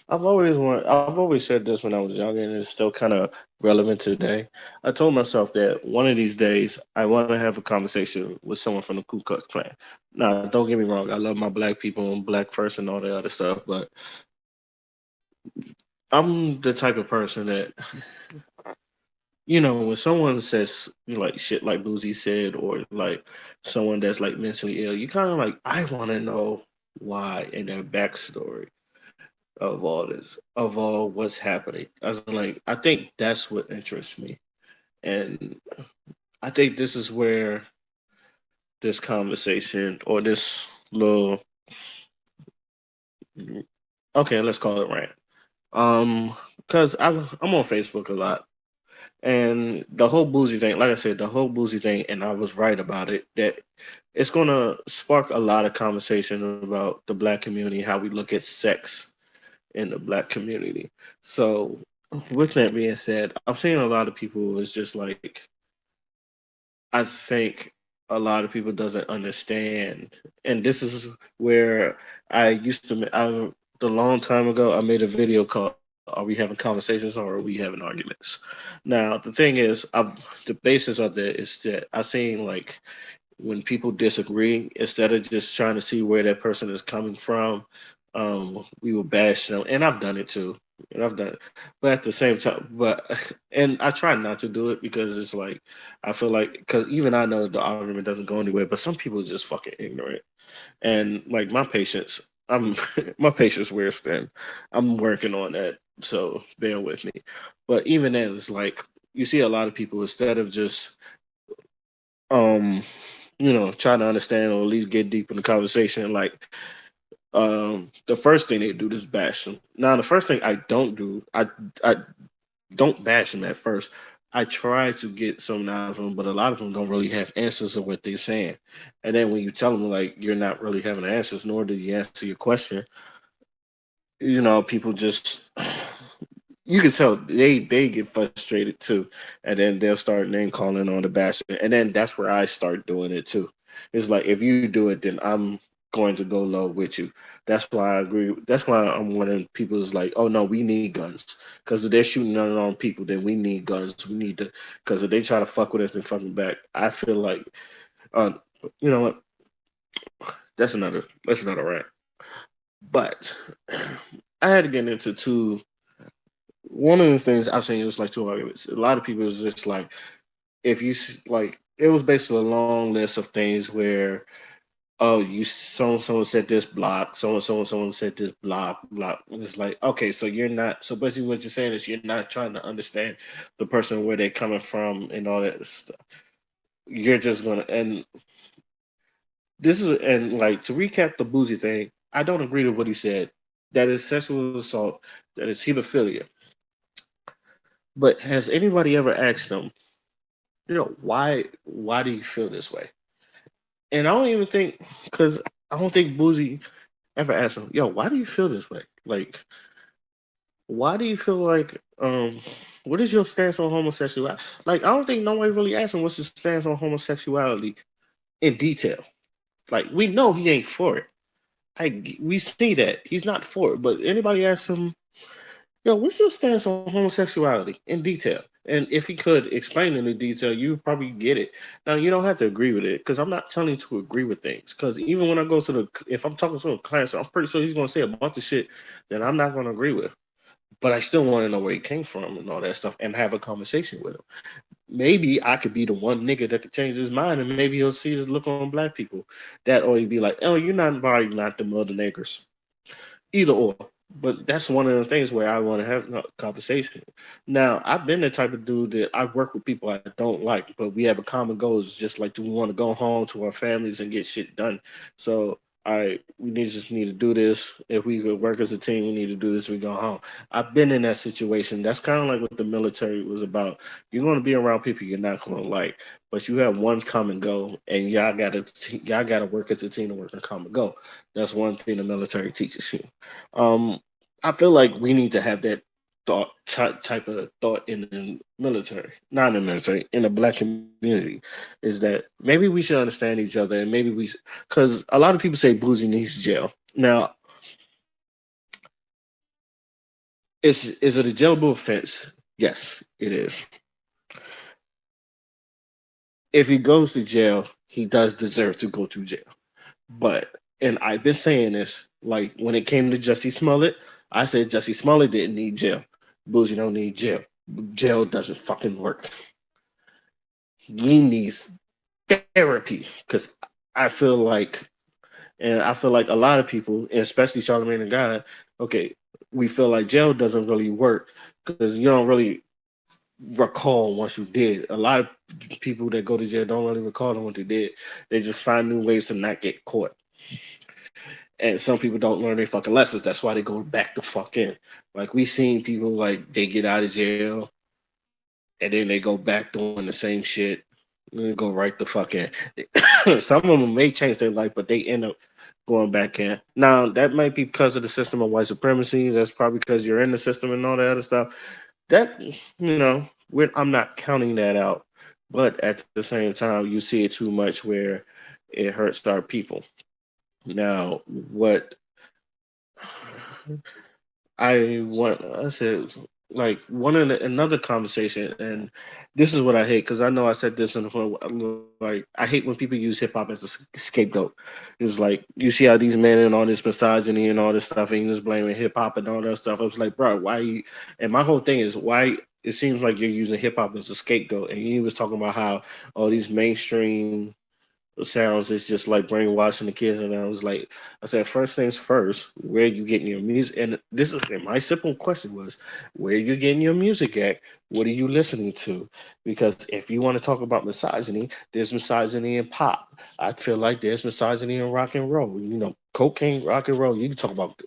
I've always said this when I was younger, and it's still kind of relevant today. I told myself that one of these days I want to have a conversation with someone from the Ku Klux Klan. Now, don't get me wrong, I love my black people and black first and all that other stuff, but I'm the type of person that when someone says like shit like Boozy said, or like someone that's like mentally ill, you kind of like I want to know why and their backstory of all this, of all what's happening. I was like, I think that's what interests me, and I think this is where this conversation or this little, okay, let's call it rant. Because I'm on Facebook a lot, and the whole boozy thing, like I said, the whole boozy thing, and I was right about it. That it's gonna spark a lot of conversation about the black community, how we look at sex in the black community. So, with that being said, I'm seeing a lot of people is just like I think a lot of people doesn't understand, and this is where I used to. The long time ago, I made a video called "Are we having conversations or are we having arguments?" Now, the thing is, the basis of that is that I seen like when people disagree, instead of just trying to see where that person is coming from, we will bash them, and I've done it too, and I've done it, but at the same time, but and I try not to do it because it's like I feel like because even I know the argument doesn't go anywhere, but some people are just fucking ignorant, and like my patience, I'm my patience wears thin. I'm working on that, so bear with me. But even then, it's like you see a lot of people instead of just um trying to understand or at least get deep in the conversation. Like, the first thing they do is bash them. Now, the first thing I don't do, I don't bash them at first. I try to get something out of them, but a lot of them don't really have answers of what they're saying. And then when you tell them like you're not really having answers, nor do you answer your question, people just you can tell they get frustrated too, and then they'll start name calling on the basher, and then that's where I start doing it too. It's like if you do it, then I'm going to go low with you. That's why I agree. That's why I'm one of people is like, oh no, we need guns because if they're shooting on our own people, then we need guns. We need to because if they try to fuck with us and fucking back, I feel like, uh, you know what? That's another rant. But I had to get into two. One of the things I've seen is like two arguments. A lot of people is just like if like it was basically a long list of things where oh you so and so said this block, so and said this block. And it's like okay, so you're not so basically what you're saying is you're not trying to understand the person where they're coming from and all that stuff. You're just gonna and this is and like to recap the boozy thing. I don't agree with what he said. That is sexual assault. That is pedophilia. But has anybody ever asked them, why do you feel this way? And I don't even think because I don't think Boozy ever asked him, yo, why do you feel this way? Like, why do you feel like what is your stance on homosexuality? Like, I don't think nobody really asked him what's his stance on homosexuality in detail. Like, we know he ain't for it. We see that he's not for it. But anybody ask him, yo, what's your stance on homosexuality in detail? And if he could explain it in detail, you would probably get it. Now, you don't have to agree with it because I'm not telling you to agree with things. Because even when I go to if I'm talking to a class, I'm pretty sure he's going to say a bunch of shit that I'm not going to agree with. But I still want to know where he came from and all that stuff and have a conversation with him. Maybe I could be the one nigga that could change his mind and maybe he'll see this look on black people. That or he'd be like, oh, you're not body, not the mother niggers. Either or. But that's one of the things where I want to have a conversation. Now, I've been the type of dude that I work with people I don't like, but we have a common goal. It's just like we want to go home to our families and get shit done. So, all right, we need to do this. If we could work as a team, we need to do this. We go home. I've been in that situation. That's kind of like what the military was about. You're going to be around people you're not going to like, but you have one common goal, and y'all got to work as a team to work on a common goal. That's one thing the military teaches you. Um, I feel like we need to have that type of thought in the military, not in the military, in the black community, is that maybe we should understand each other and maybe because a lot of people say Boozy needs jail. Now, Is it a jailable offense? Yes, it is. If he goes to jail, he does deserve to go to jail. But and I've been saying this, like when it came to Jesse Smollett, I said Jesse Smollett didn't need jail. Boozy don't need jail. Jail doesn't fucking work. He needs therapy because I feel like, and I feel like a lot of people, and especially Charlamagne and God, okay, we feel like jail doesn't really work because you don't really recall once you did. A lot of people that go to jail don't really recall on what they did. They just find new ways to not get caught. And some people don't learn their fucking lessons. That's why they go back the fuck in. Like we seen people like they get out of jail and then they go back doing the same shit. And they go right the fuck in. Some of them may change their life, but they end up going back in. Now that might be because of the system of white supremacy. That's probably because you're in the system and all that other stuff. That I'm not counting that out. But at the same time, you see it too much where it hurts our people. Now, what I said, like one of another conversation, and this is what I hate because I know I said this in the phone. Like I hate when people use hip hop as a scapegoat. It's like you see how these men and all this misogyny and all this stuff, and you just blaming hip hop and all that stuff. I was like, bro, why? And my whole thing is why it seems like you're using hip hop as a scapegoat. And he was talking about how all these mainstream sounds is just like brainwashing the kids. And I was like, I said, first things first, where you getting your music? And this is my simple question was, where you getting your music at? What are you listening to? Because if you want to talk about misogyny, there's misogyny in pop. I feel like there's misogyny in rock and roll. Cocaine, rock and roll. You can talk about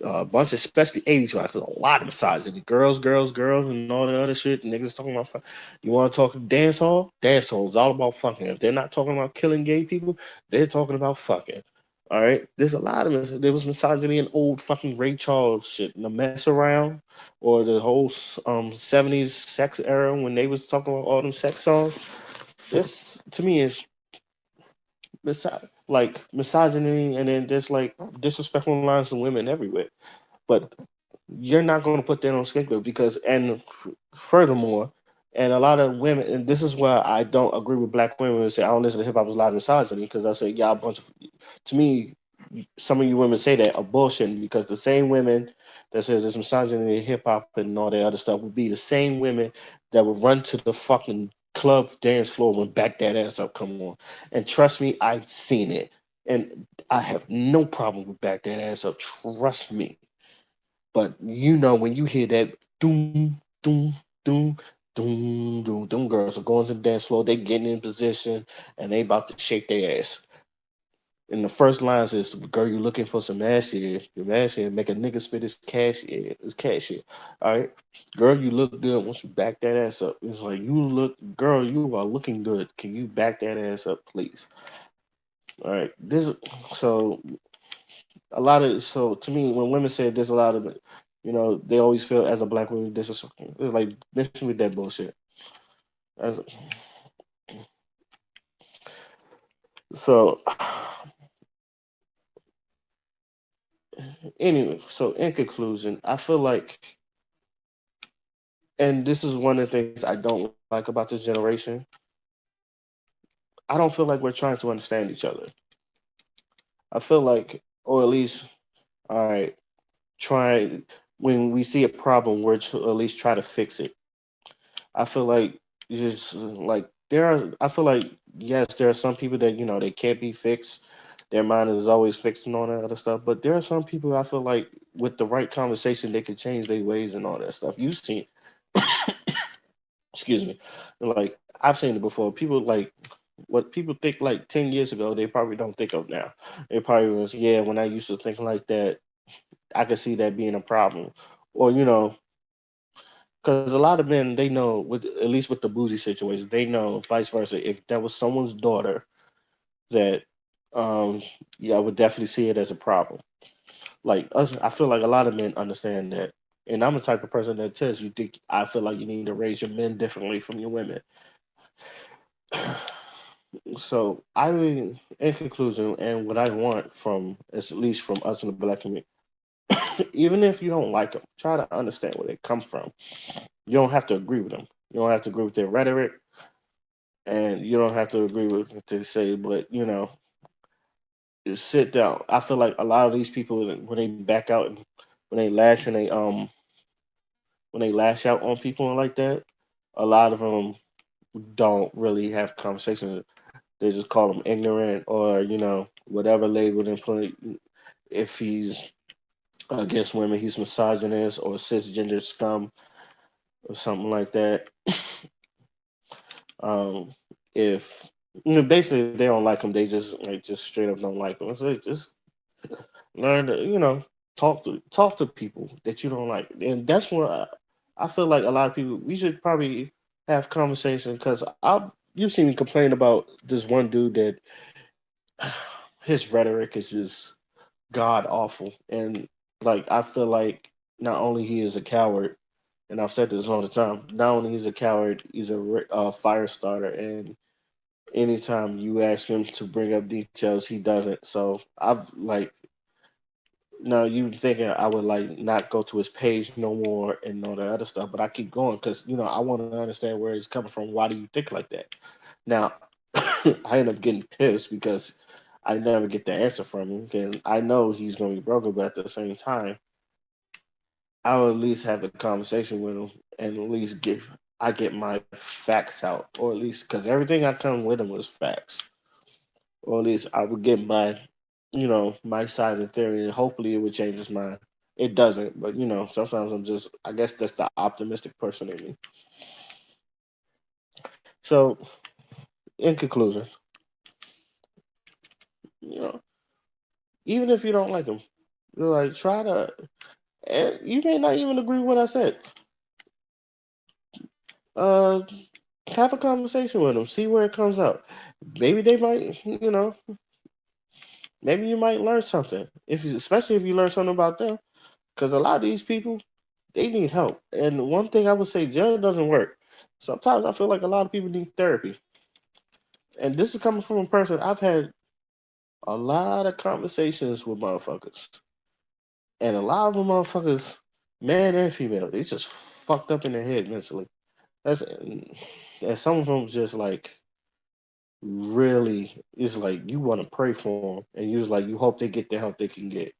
a bunch, especially 80s rock. There's a lot of misogyny. Girls, girls, girls, and all the other shit. Niggas talking about. You want to talk dance hall? Dance hall is all about fucking. If they're not talking about killing gay people, they're talking about fucking. All right. There's a lot of there was misogyny in old fucking Ray Charles shit. The mess around, or the whole 70s sex era when they was talking about all them sex songs. This to me is like misogyny, and then there's like disrespectful lines to women everywhere. But you're not going to put that on scapegoat because, and furthermore, and a lot of women, and this is why I don't agree with black women and say I don't listen to hip hop as a lot of misogyny because I say y'all a bunch of, to me, some of you women say that are bullshitting because the same women that says there's misogyny in hip hop and all that other stuff would be the same women that would run to the fucking club dance floor when back that ass up come on. And trust me, I've seen it. And I have no problem with back that ass up. Trust me. But when you hear that doom, doom, doom, doom, doom, them girls are going to the dance floor, they getting in position and they about to shake their ass. And the first lines is, "Girl, you looking for some ass here? Your ass here make a nigga spit his cash here, his cash here. All right, girl, you look good. Once you back that ass up, it's like girl, you are looking good. Can you back that ass up, please? All right, so so to me, when women say there's a lot of, they always feel as a black woman, this is it's like missing with that bullshit. As, so anyway, so in conclusion, I feel like, and this is one of the things I don't like about this generation. I don't feel like we're trying to understand each other. I feel like, or at least, all right, try when we see a problem, we're to at least try to fix it. I feel like just like I feel like yes, there are some people that they can't be fixed. Their mind is always fixed and all that other stuff. But there are some people I feel like with the right conversation they can change their ways and all that stuff. You've seen, excuse me, like I've seen it before. People like what people think like 10 years ago, they probably don't think of now. They probably was when I used to think like that, I could see that being a problem, or because a lot of men they know with at least with the boozy situation they know vice versa if that was someone's daughter that yeah I would definitely see it as a problem like us. I feel like a lot of men understand that, and I'm the type of person that says you think I feel like you need to raise your men differently from your women. So I mean, in conclusion, and what I want from at least from us in the black community, Even if you don't like them, try to understand where they come from. You don't have to agree with them. You don't have to agree with their rhetoric, and you don't have to agree with what they say. But just sit down. I feel like a lot of these people when they back out and when they lash out on people like that, a lot of them don't really have conversations. They just call him ignorant or whatever label they put. If he's against women, he's misogynist or cisgender scum or something like that. Um, if basically if they don't like him, they just straight up don't like him. So just learn to talk to people that you don't like, and that's where I feel like a lot of people we should probably have conversation because I you've seen me complain about this one dude that his rhetoric is just god awful, and like I feel like not only he is a coward, and I've said this all the time. Not only he's a coward, he's a fire starter, and anytime you ask him to bring up details, he doesn't. So I've like now you thinking I would like not go to his page no more and all the other stuff, but I keep going because I want to understand where he's coming from. Why do you think like that? Now, I end up getting pissed because I never get the answer from him, and I know he's gonna be broken, but at the same time, I'll at least have the conversation with him and at least get my facts out, or at least because everything I come with him was facts, or at least I would get my side of the theory, and hopefully it would change his mind. It doesn't, but sometimes I guess that's the optimistic person in me. So, in conclusion, you know, even if you don't like him, like try to. You may not even agree with what I said. Uh, have a conversation with them. See where it comes out. Maybe they might, maybe you might learn something. Especially if you learn something about them, because a lot of these people they need help. And one thing I would say, jail doesn't work. Sometimes I feel like a lot of people need therapy. And this is coming from a person I've had a lot of conversations with motherfuckers, and a lot of them motherfuckers, man and female, they just fucked up in their head mentally. That's and some of them just like really it's like you want to pray for them, and you just like you hope they get the help they can get.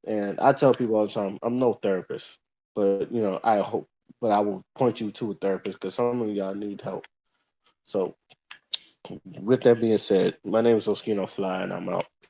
And I tell people all the time, I'm no therapist, but I hope, but I will point you to a therapist because some of y'all need help. So with that being said, my name is Oskino Fly, and I'm out.